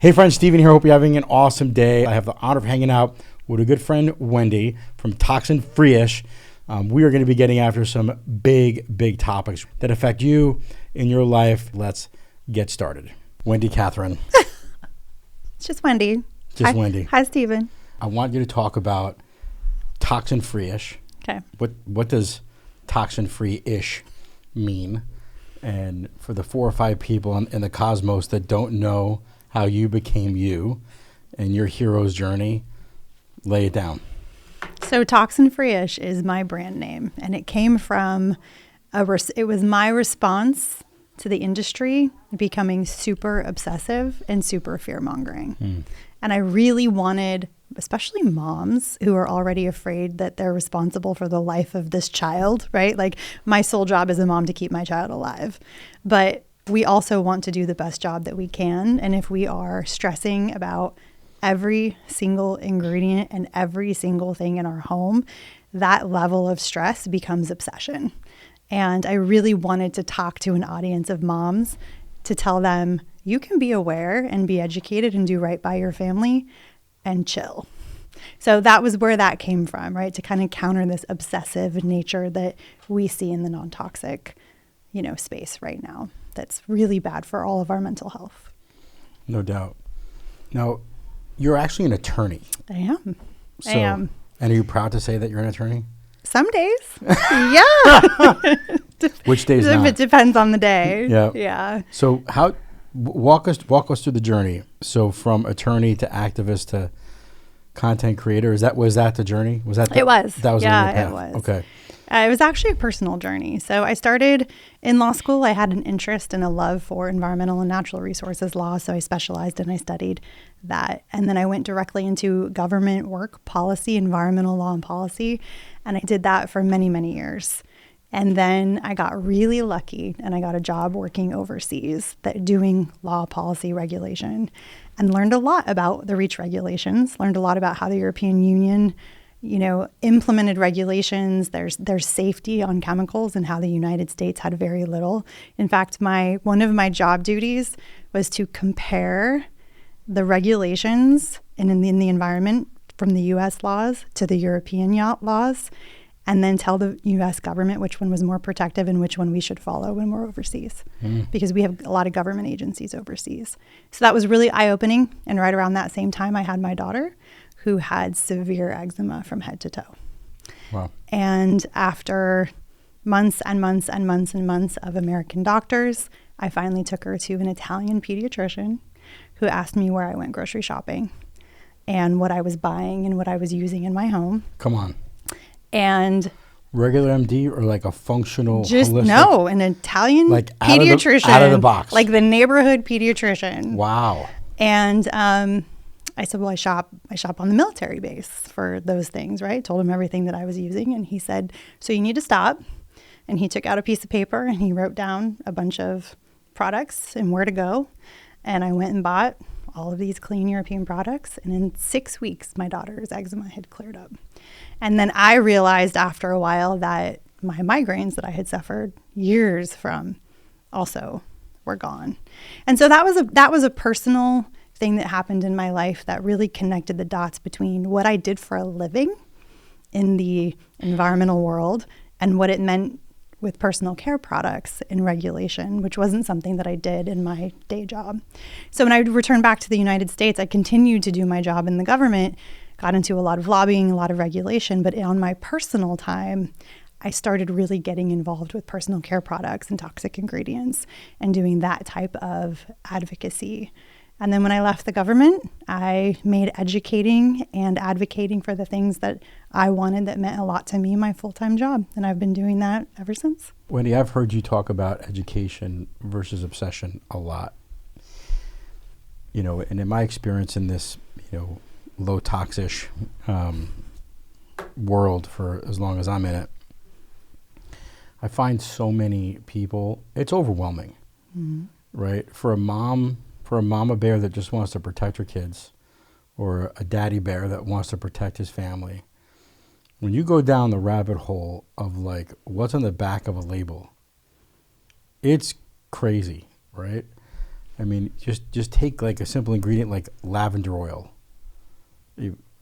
Hey friends, Steven here. Hope you're having an awesome day. I have the honor of hanging out with a good friend, Wendy, from Toxin-Free-ish. We are going to be getting after some big topics that affect you in your life. Let's get started. Wendy, Kathryn. It's just Wendy. Just Wendy. Hi, Steven. I want you to talk about Toxin-Free-ish. Okay. What does Toxin-Free-ish mean? And for the 4 or 5 people in the cosmos that don't know how you became you and your hero's journey, lay it down. So Toxin-Free-ish is my brand name, and it came from it was my response to the industry becoming super obsessive and super fear-mongering. And I really wanted, especially moms who are already afraid that they're responsible for the life of this child, right? Like, my sole job as a mom to keep my child alive. But we also want to do the best job that we can. And if we are stressing about every single ingredient and every single thing in our home, that level of stress becomes obsession. And I really wanted to talk to an audience of moms to tell them, you can be aware and be educated and do right by your family and chill. So that was where that came from, right? To kind of counter this obsessive nature that we see in the non-toxic, space right now. That's really bad for all of our mental health. No doubt. Now, you're actually an attorney. I am. I am. And are you proud to say that you're an attorney? Some days. Yeah. Which days not? It depends on the day. Yeah. So walk us through the journey. So from attorney to activist to content creator, was that the journey? It was. That was yeah, the path. It was. Okay. It was actually a personal journey. So I started in law school. I had an interest and a love for environmental and natural resources law. So I specialized and I studied that. And then I went directly into government work, policy, environmental law and policy. And I did that for many, many years. And then I got really lucky and I got a job working overseas doing law, policy, regulation, and learned a lot about the REACH regulations, learned a lot about how the European Union implemented regulations. There's safety on chemicals and how the United States had very little. In fact, one of my job duties was to compare the regulations in the environment from the U.S. laws to the European laws, and then tell the U.S. government which one was more protective and which one we should follow when we're overseas, because we have a lot of government agencies overseas. So that was really eye-opening. And right around that same time, I had my daughter, who had severe eczema from head to toe. Wow. And after months and months and months and months of American doctors, I finally took her to an Italian pediatrician who asked me where I went grocery shopping and what I was buying and what I was using in my home. Come on. And regular MD or like a functional holistic? No, an Italian pediatrician. Out of the box. Like the neighborhood pediatrician. Wow. And I said, well, I shop on the military base for those things, right? Told him everything that I was using. And he said, so you need to stop. And he took out a piece of paper and he wrote down a bunch of products and where to go. And I went and bought all of these clean European products. And in 6 weeks, my daughter's eczema had cleared up. And then I realized after a while that my migraines that I had suffered years from also were gone. And so that was a personal thing that happened in my life that really connected the dots between what I did for a living in the environmental world and what it meant with personal care products and regulation, which wasn't something that I did in my day job. So when I returned back to the United States, I continued to do my job in the government, got into a lot of lobbying, a lot of regulation, but on my personal time, I started really getting involved with personal care products and toxic ingredients and doing that type of advocacy. And then when I left the government, I made educating and advocating for the things that I wanted that meant a lot to me my full-time job. And I've been doing that ever since. Wendy, I've heard you talk about education versus obsession a lot. And in my experience in this, low toxic world for as long as I'm in it, I find so many people, it's overwhelming, right? For a mama bear that just wants to protect her kids, or a daddy bear that wants to protect his family, when you go down the rabbit hole of like what's on the back of a label, it's crazy, right? I mean, just take like a simple ingredient like lavender oil.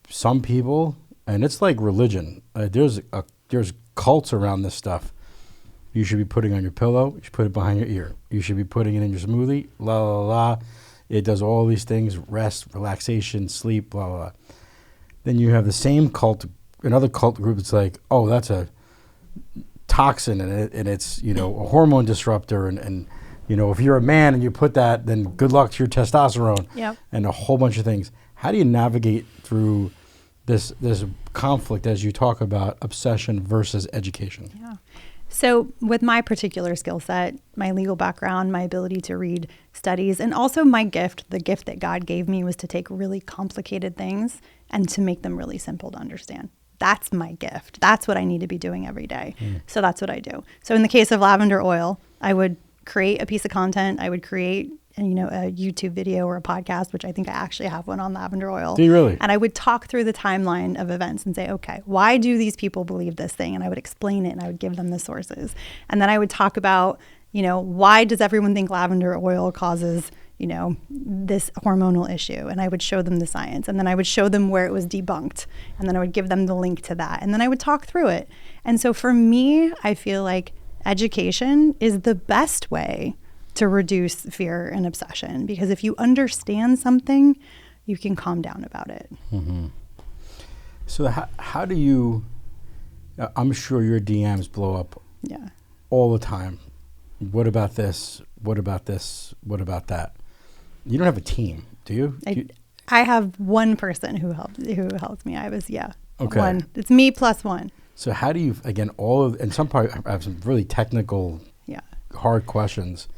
Some people, and it's like religion. There's cults around this stuff. You should be putting on your pillow. You should put it behind your ear. You should be putting it in your smoothie. La la la. It does all these things: rest, relaxation, sleep. Blah blah blah. Then you have the same cult, another cult group that's like, oh, that's a toxin and it's a hormone disruptor and if you're a man and you put that, then good luck to your testosterone. Yep. And a whole bunch of things. How do you navigate through this conflict as you talk about obsession versus education? Yeah. So with my particular skill set, my legal background, my ability to read studies, and also my gift, the gift that God gave me was to take really complicated things and to make them really simple to understand. That's my gift. That's what I need to be doing every day. So that's what I do. So in the case of lavender oil, I would create a piece of content. I would create a YouTube video or a podcast, which I think I actually have one on lavender oil. Do you really? And I would talk through the timeline of events and say, okay, why do these people believe this thing? And I would explain it and I would give them the sources. And then I would talk about, why does everyone think lavender oil causes, this hormonal issue? And I would show them the science. And then I would show them where it was debunked. And then I would give them the link to that. And then I would talk through it. And so for me, I feel like education is the best way to reduce fear and obsession, because if you understand something, you can calm down about it. Mm-hmm. So how do you, I'm sure your DMs blow up all the time. What about this? What about this? What about that? You don't have a team, do you? I have one person who helps me. Okay. One. It's me plus one. So how do you, again, and some part, I have some really technical, hard questions.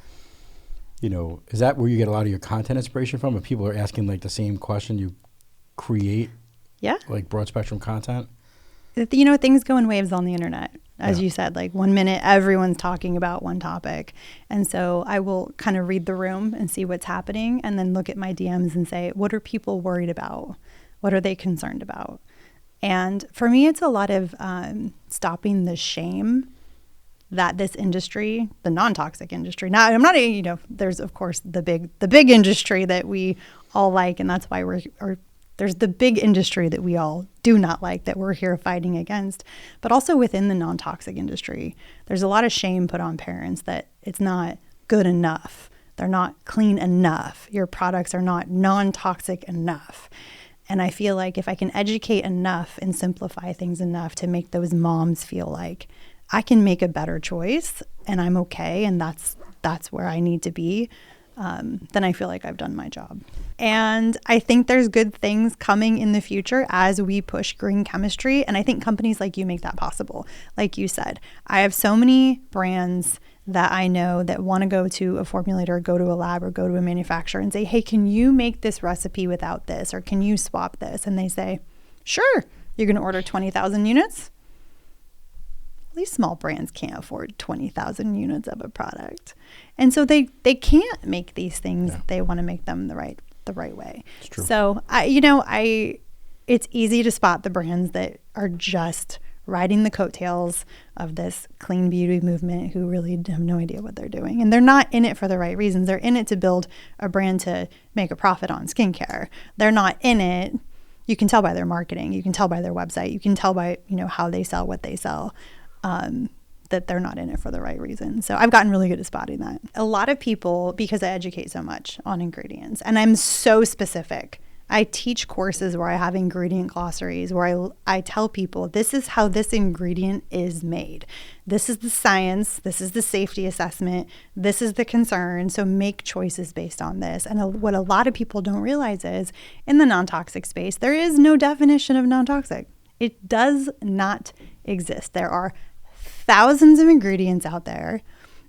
Is that where you get a lot of your content inspiration from? If people are asking like the same question, you create like broad spectrum content? Things go in waves on the internet. As you said, like 1 minute, everyone's talking about one topic. And so I will kind of read the room and see what's happening and then look at my DMs and say, what are people worried about? What are they concerned about? And for me, it's a lot of stopping the shame that this industry, the non-toxic industry, there's of course the big industry that we all like, and that's why there's the big industry that we all do not like, that we're here fighting against. But also within the non-toxic industry, there's a lot of shame put on parents that it's not good enough. They're not clean enough. Your products are not non-toxic enough. And I feel like if I can educate enough and simplify things enough to make those moms feel like I can make a better choice and I'm okay, and that's where I need to be, then I feel like I've done my job. And I think there's good things coming in the future as we push green chemistry. And I think companies like you make that possible. Like you said, I have so many brands that I know that want to go to a formulator, go to a lab, or go to a manufacturer and say, hey, can you make this recipe without this? Or can you swap this? And they say, sure. You're going to order 20,000 units? These small brands can't afford 20,000 units of a product. And so they can't make these things. They want to make them the right way. It's true. So it's easy to spot the brands that are just riding the coattails of this clean beauty movement who really have no idea what they're doing. And they're not in it for the right reasons. They're in it to build a brand to make a profit on skincare. They're not in it. You can tell by their marketing. You can tell by their website. You can tell by, how they sell what they sell. That they're not in it for the right reason. So I've gotten really good at spotting that. A lot of people, because I educate so much on ingredients, and I'm so specific, I teach courses where I have ingredient glossaries, where I tell people, this is how this ingredient is made. This is the science. This is the safety assessment. This is the concern. So make choices based on this. And what a lot of people don't realize is in the non-toxic space, there is no definition of non-toxic. It does not exist. There are thousands of ingredients out there.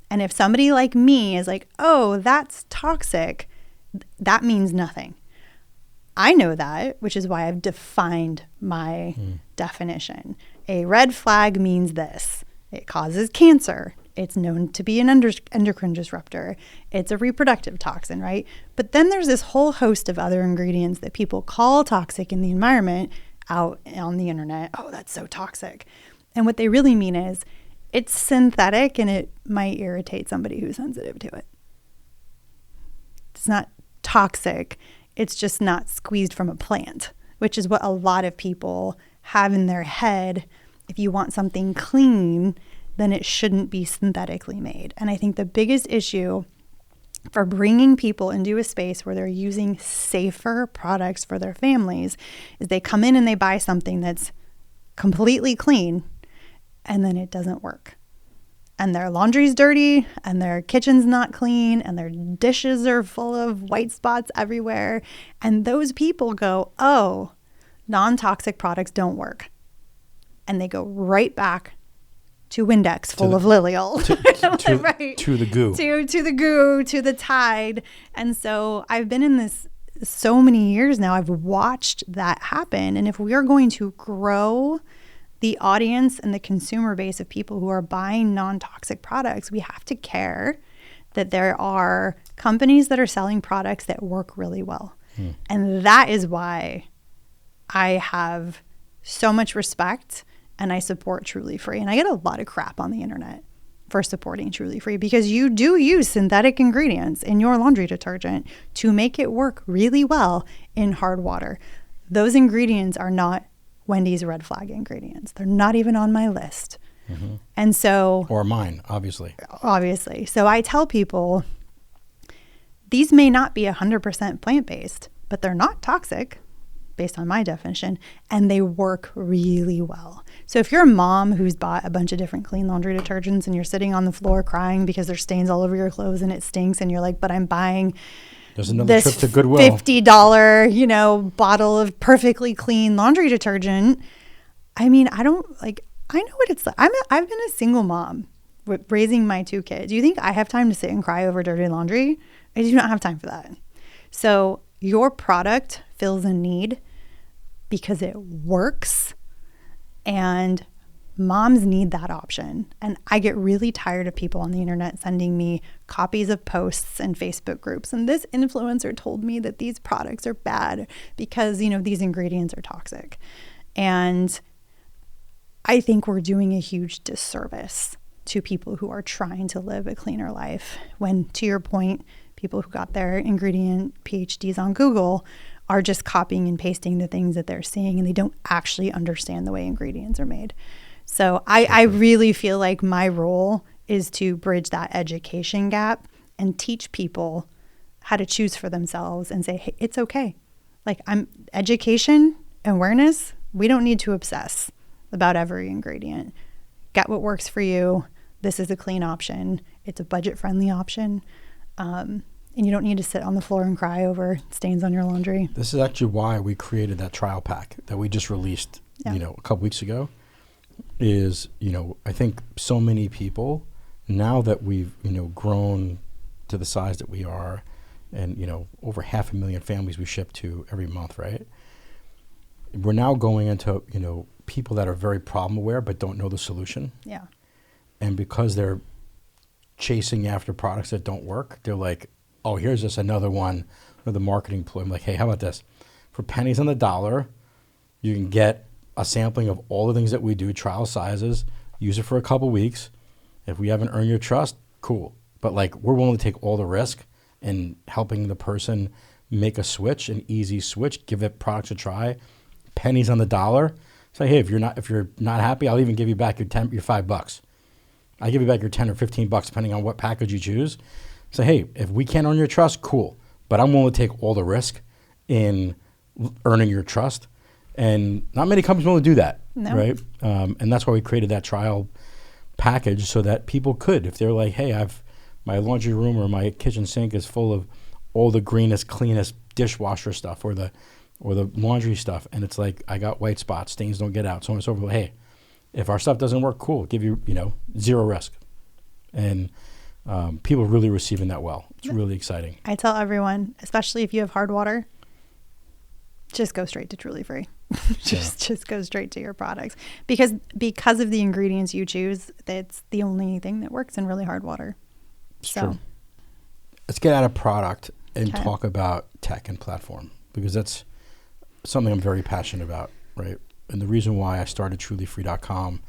And if somebody like me is like, oh, that's toxic, that means nothing. I know that, which is why I've defined my definition. A red flag means this. It causes cancer. It's known to be an endocrine disruptor. It's a reproductive toxin, right? But then there's this whole host of other ingredients that people call toxic in the environment out on the internet. Oh, that's so toxic. And what they really mean is it's synthetic and it might irritate somebody who's sensitive to it. It's not toxic. It's just not squeezed from a plant, which is what a lot of people have in their head. If you want something clean, then it shouldn't be synthetically made. And I think the biggest issue for bringing people into a space where they're using safer products for their families is they come in and they buy something that's completely clean, and then it doesn't work. And their laundry's dirty, and their kitchen's not clean, and their dishes are full of white spots everywhere. And those people go, oh, non-toxic products don't work. And they go right back to Windex full of Lilial. Right. To the goo. To the goo, to the Tide. And so I've been in this so many years now. I've watched that happen. And if we are going to grow the audience and the consumer base of people who are buying non-toxic products, we have to care that there are companies that are selling products that work really well. And that is why I have so much respect and I support Truly Free. And I get a lot of crap on the internet for supporting Truly Free because you do use synthetic ingredients in your laundry detergent to make it work really well in hard water. Those ingredients are not Wendy's red flag ingredients. They're not even on my list. And so... Or mine, obviously. Obviously. So I tell people, these may not be 100% plant-based, but they're not toxic, based on my definition, and they work really well. So if you're a mom who's bought a bunch of different clean laundry detergents and you're sitting on the floor crying because there's stains all over your clothes and it stinks, and you're like, but I'm buying... There's another trip to Goodwill. $50, bottle of perfectly clean laundry detergent. I mean, I know what it's like. I've been a single mom with raising my 2 kids. You think I have time to sit and cry over dirty laundry? I do not have time for that. So your product fills a need because it works, and moms need that option. And I get really tired of people on the internet sending me copies of posts and Facebook groups. And this influencer told me that these products are bad because, these ingredients are toxic. And I think we're doing a huge disservice to people who are trying to live a cleaner life when, to your point, people who got their ingredient PhDs on Google are just copying and pasting the things that they're seeing, and they don't actually understand the way ingredients are made. So I really feel like my role is to bridge that education gap and teach people how to choose for themselves and say, hey, it's okay. Education, awareness, we don't need to obsess about every ingredient. Get what works for you. This is a clean option. It's a budget-friendly option. And you don't need to sit on the floor and cry over stains on your laundry. This is actually why we created that trial pack that we just released, a couple weeks ago. Is, I think so many people, now that we've, grown to the size that we are, and, over 500,000 families we ship to every month, right? We're now going into, people that are very problem aware but don't know the solution. Yeah. And because they're chasing after products that don't work, they're like, oh, here's just another one with the marketing ploy. I'm like, hey, how about this? For pennies on the dollar, you can get a sampling of all the things that we do, trial sizes, use it for a couple weeks. If we haven't earned your trust, cool. But we're willing to take all the risk in helping the person make a switch, an easy switch, give it products a try, pennies on the dollar. Say, hey, if you're not happy, I'll even give you back your $5. I give you back your 10 or $15 depending on what package you choose. Say, hey, if we can't earn your trust, cool. But I'm willing to take all the risk in earning your trust. And not many companies will do that, right? And that's why we created that trial package so that people could, if they're like, hey, my laundry room or my kitchen sink is full of all the greenest, cleanest dishwasher stuff or the laundry stuff, and it's like, I got white spots, stains don't get out, so on and so forth. Hey, if our stuff doesn't work, cool, give you, zero risk. And people are really receiving that well. It's really exciting. I tell everyone, especially if you have hard water, just go straight to Truly Free. Just go straight to your products because of the ingredients you choose. That's the only thing that works in really hard water. It's true. Let's get out of product and talk about tech and platform, because that's something I'm very passionate about, right? And the reason why I started trulyfree.com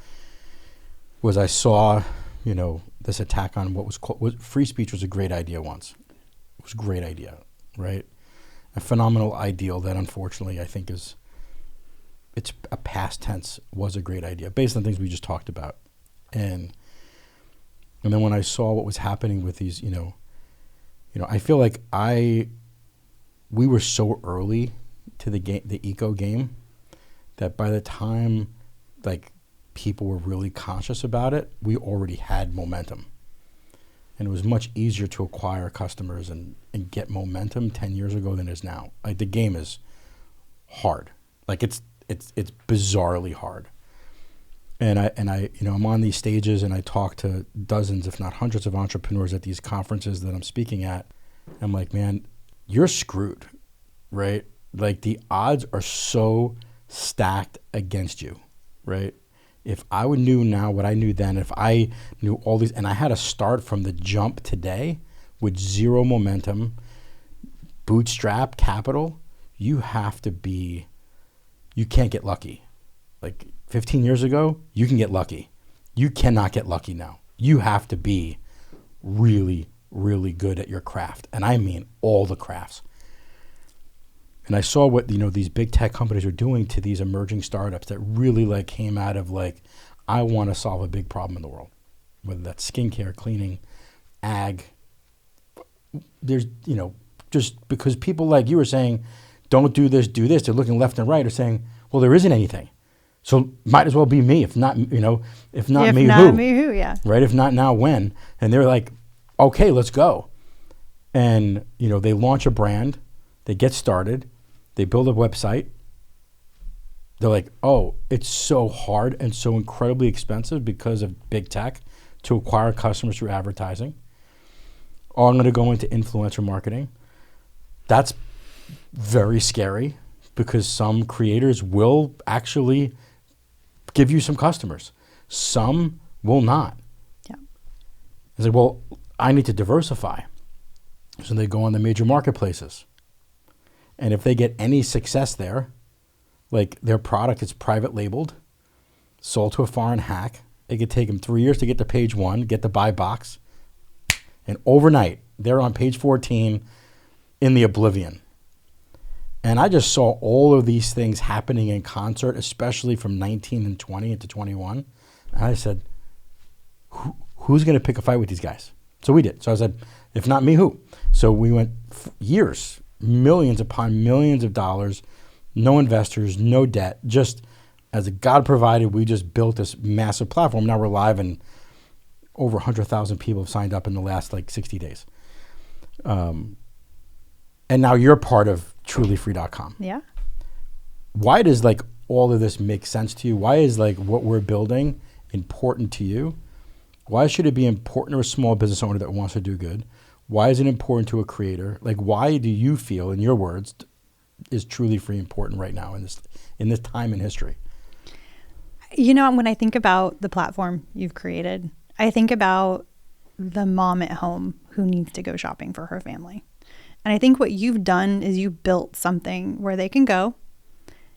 was I saw, this attack on what was called free speech was a great idea once. was a great idea, right? A phenomenal ideal that unfortunately I think it's a past tense, was a great idea based on things we just talked about. And then when I saw what was happening with these, I feel like we were so early to the eco game, that by the time like people were really conscious about it, we already had momentum. And it was much easier to acquire customers and get momentum 10 years ago than it is now. Like the game is hard. Like it's bizarrely hard. And I'm on these stages and I talk to dozens, if not hundreds of entrepreneurs at these conferences that I'm speaking at. I'm like, man, you're screwed, right? Like the odds are so stacked against you, right? If I would knew now what I knew then, if I knew all these, and I had to start from the jump today with zero momentum, bootstrap capital, you can't get lucky. Like 15 years ago, you can get lucky. You cannot get lucky now. You have to be really, really good at your craft. And I mean all the crafts. And I saw what, these big tech companies are doing to these emerging startups that really like came out of like, I want to solve a big problem in the world, whether that's skincare, cleaning, ag. There's, just because people like you are saying, don't do this, do this. They're looking left and right, are saying, well, there isn't anything. So might as well be me. If not, me, who? Yeah. Right? If not now, when? And they're like, okay, let's go. And, they launch a brand, they get started, they build a website. They're like, oh, it's so hard and so incredibly expensive because of big tech to acquire customers through advertising. Oh, I'm going to go into influencer marketing. That's very scary because some creators will actually give you some customers. Some will not. Yeah. It's like, well, I need to diversify. So they go on the major marketplaces. And if they get any success there, like their product is private labeled, sold to a foreign hack, it could take them 3 years to get to page 1, get the buy box, and overnight they're on page 14 in the oblivion. And I just saw all of these things happening in concert, especially from 19 and 20 into 21. And I said, who's going to pick a fight with these guys? So we did. So I said, if not me, who? So we went years, millions upon millions of dollars, no investors, no debt, just as a God provided, we just built this massive platform. Now we're live and over 100,000 people have signed up in the last 60 days. And now you're part of trulyfree.com. Yeah. Why does all of this make sense to you? Why is what we're building important to you? Why should it be important to a small business owner that wants to do good? Why is it important to a creator? Why do you feel, in your words, is Truly Free important right now in this time in history? When I think about the platform you've created, I think about the mom at home who needs to go shopping for her family. And I think what you've done is you built something where they can go,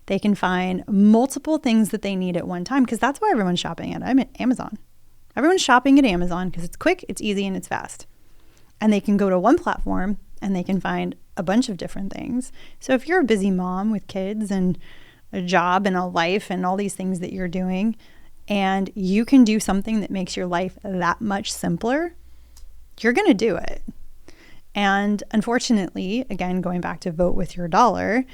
they can find multiple things that they need at one time, because that's why everyone's shopping at Amazon. Everyone's shopping at Amazon because it's quick, it's easy, and it's fast. And they can go to one platform and they can find a bunch of different things. So if you're a busy mom with kids and a job and a life and all these things that you're doing, and you can do something that makes your life that much simpler, you're going to do it. And unfortunately, again, going back to vote with your dollar,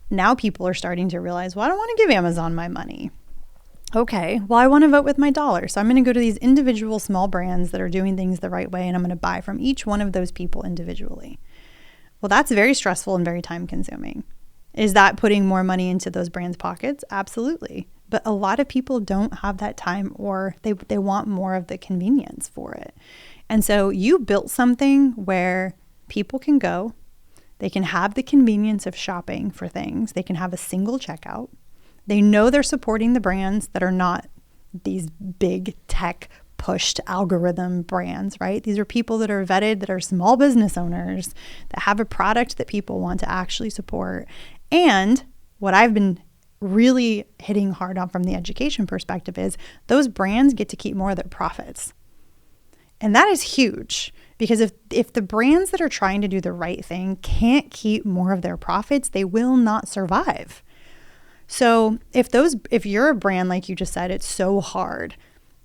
now people are starting to realize, well, I don't want to give Amazon my money. Okay, well, I want to vote with my dollar. So I'm going to go to these individual small brands that are doing things the right way, and I'm going to buy from each one of those people individually. Well, that's very stressful and very time consuming. Is that putting more money into those brands' pockets? Absolutely. But a lot of people don't have that time, or they want more of the convenience for it. And so you built something where people can go, they can have the convenience of shopping for things, they can have a single checkout. They know they're supporting the brands that are not these big tech pushed algorithm brands, right? These are people that are vetted, that are small business owners, that have a product that people want to actually support. And what I've been really hitting hard on from the education perspective is those brands get to keep more of their profits. And that is huge, Because if the brands that are trying to do the right thing can't keep more of their profits, they will not survive. So if you're a brand, like you just said, it's so hard.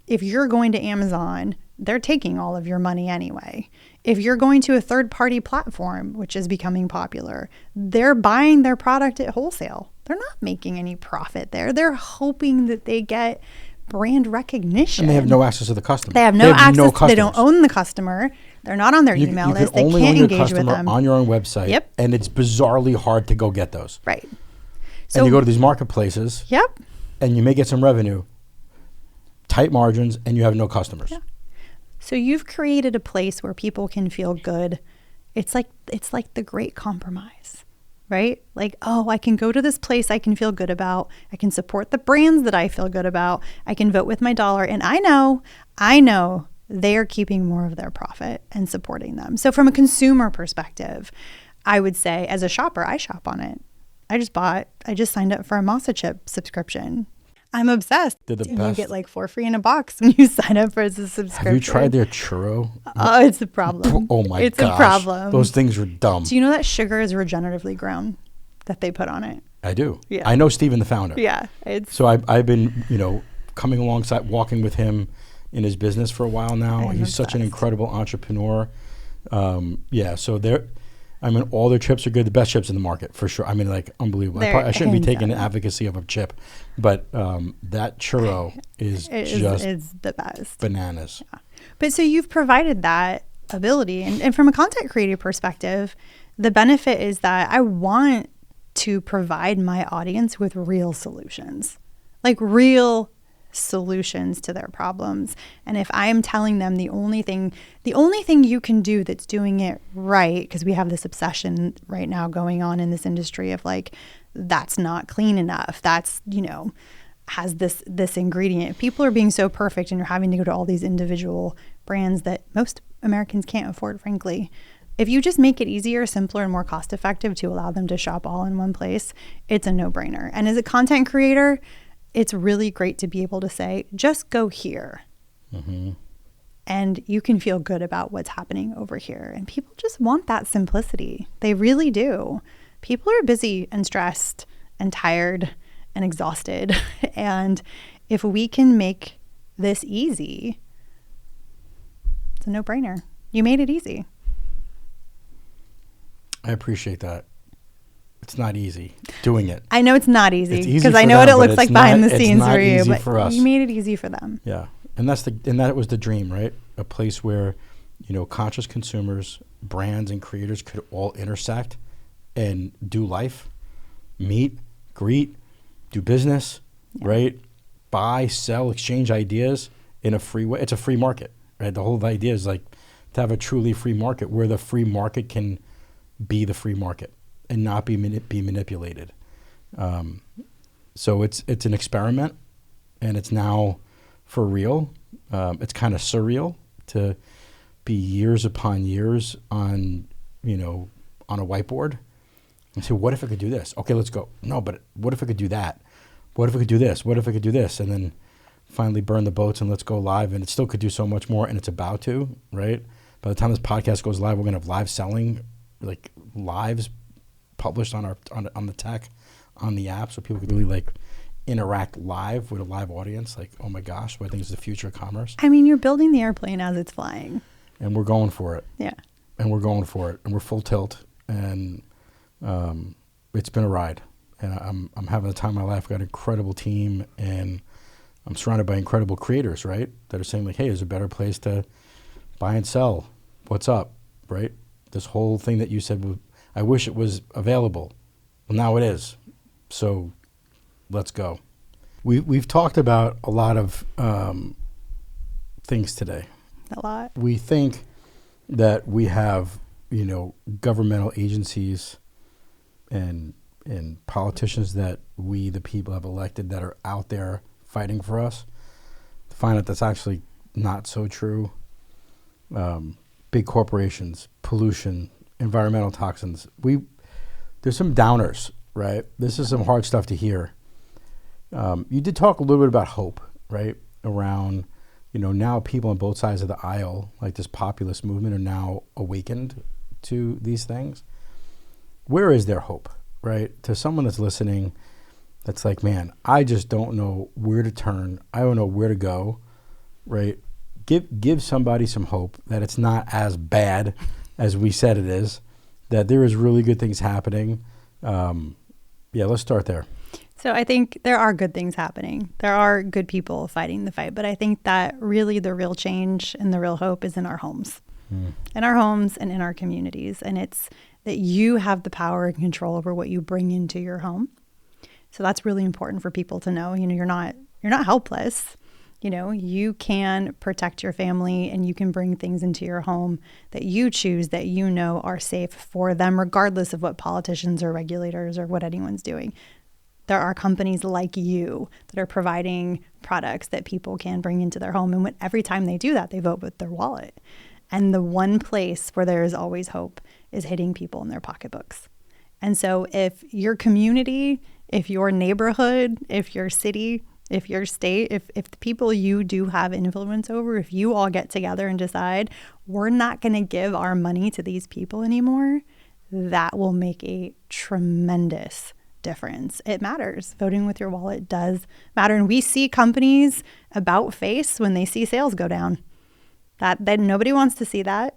If you're going to Amazon, they're taking all of your money anyway. If you're going to a third-party platform, which is becoming popular, they're buying their product at wholesale. They're not making any profit there. They're hoping that they get brand recognition. And they have no access to the customer. They have no access. They don't own the customer. They're not on their email list. They can't engage with them. On your own website. Yep. And it's bizarrely hard to go get those. Right. So and you go to these marketplaces. Yep. And you may get some revenue, tight margins, and you have no customers. Yeah. So you've created a place where people can feel good. It's like the great compromise, right? Like, oh, I can go to this place I can feel good about. I can support the brands that I feel good about. I can vote with my dollar. And I know they are keeping more of their profit and supporting them. So from a consumer perspective, I would say as a shopper, I shop on it. I just signed up for a Masa Chip subscription. I'm obsessed. They're the and best. you get like 4 free in a box when you sign up for a subscription. Have you tried their churro? Oh, it's a problem. Oh my gosh. It's a problem. Those things are dumb. Do you know that sugar is regeneratively grown that they put on it? I do. Yeah. I know Steven, the founder. Yeah. So I've been, coming alongside, walking with him in his business for a while now. He's such an incredible entrepreneur. So all their chips are good. The best chips in the market, for sure. Unbelievable. I shouldn't be taking the advocacy of a chip, but that churro is the best. Bananas. Yeah. But so you've provided that ability. And from a content creator perspective, the benefit is that I want to provide my audience with real solutions, like real solutions to their problems. And if I am telling them the only thing you can do that's doing it right, because we have this obsession right now going on in this industry of like, that's not clean enough. That's, has this ingredient. People are being so perfect and you're having to go to all these individual brands that most Americans can't afford, frankly. If you just make it easier, simpler, and more cost effective to allow them to shop all in one place, it's a no-brainer. And as a content creator, it's really great to be able to say, just go here. Mm-hmm. And you can feel good about what's happening over here. And people just want that simplicity. They really do. People are busy and stressed and tired and exhausted. And if we can make this easy, it's a no-brainer. You made it easy. I appreciate that. It's not easy doing it. I know it's not easy because I know what it looks like behind the scenes for you, but for us. You made it easy for them. Yeah. And that was the dream, right? A place where, conscious consumers, brands and creators could all intersect and do life, meet, greet, do business, right? Buy, sell, exchange ideas in a free way. It's a free market, right? The whole idea is like to have a truly free market where the free market can be the free market and not be manipulated. So it's an experiment, and it's now for real. It's kind of surreal to be years upon years on a whiteboard and say, what if I could do this? Okay, let's go. No, but what if I could do that? What if I could do this? What if I could do this? And then finally burn the boats and let's go live. And it still could do so much more, and it's about to, right? By the time this podcast goes live, we're going to have live selling, like lives published on the tech, on the app, so people could really like interact live with a live audience. Like, oh my gosh, what I think is the future of commerce. I mean, you're building the airplane as it's flying. And we're going for it. Yeah. And we're going for it. And we're full tilt. And it's been a ride. And I'm having the time of my life. I've got an incredible team, and I'm surrounded by incredible creators, right? That are saying like, hey, there's a better place to buy and sell. What's up, right? This whole thing that you said, I wish it was available. Well, now it is. So let's go. We've talked about a lot of things today. A lot. We think that we have, governmental agencies and politicians that we, the people, have elected that are out there fighting for us. To find out that's actually not so true. Big corporations, pollution, environmental toxins. There's some downers, right? This is some hard stuff to hear. You did talk a little bit about hope, right? Around now people on both sides of the aisle, like this populist movement, are now awakened to these things. Where is their hope, right? To someone that's listening, that's like, man, I just don't know where to turn. I don't know where to go, right? Give somebody some hope that it's not as bad as we said it is, that there is really good things happening. Let's start there. So I think there are good things happening. There are good people fighting the fight. But I think that really the real change and the real hope is in our homes. In our homes and in our communities. And it's that you have the power and control over what you bring into your home. So that's really important for people to know. You're not helpless. You can protect your family and you can bring things into your home that you choose that are safe for them, regardless of what politicians or regulators or what anyone's doing. There are companies like you that are providing products that people can bring into their home. And every time they do that, they vote with their wallet. And the one place where there is always hope is hitting people in their pocketbooks. And so if your community, if your neighborhood, if your city, if your state, if the people you do have influence over, if you all get together and decide we're not going to give our money to these people anymore, that will make a tremendous difference. It matters. Voting with your wallet does matter. And we see companies about face when they see sales go down. That nobody wants to see that.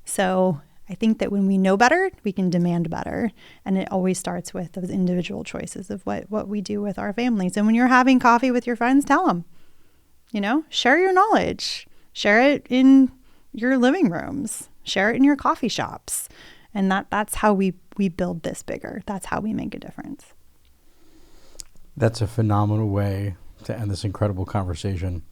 So I think that when we know better, we can demand better. And it always starts with those individual choices of what we do with our families. And when you're having coffee with your friends, tell them, share your knowledge, share it in your living rooms, share it in your coffee shops. And that's how we build this bigger. That's how we make a difference. That's a phenomenal way to end this incredible conversation.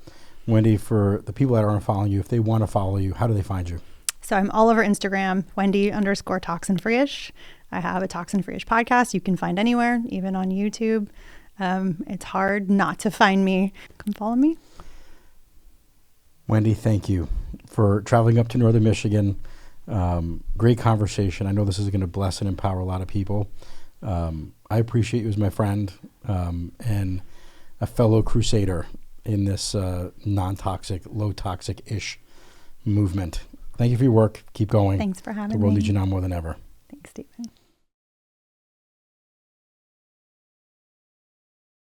Wendy, for the people that aren't following you, if they want to follow you, how do they find you? So I'm all over Instagram, Wendy_Toxin-Free-ish. I have a Toxin-Free-ish podcast you can find anywhere, even on YouTube. It's hard not to find me. Come follow me. Wendy, thank you for traveling up to Northern Michigan. Great conversation. I know this is going to bless and empower a lot of people. I appreciate you as my friend and a fellow crusader in this non-toxic, low-toxic-ish movement. Thank you for your work. Keep going. Thanks for having me. The world needs you now more than ever. Thanks, Stephen.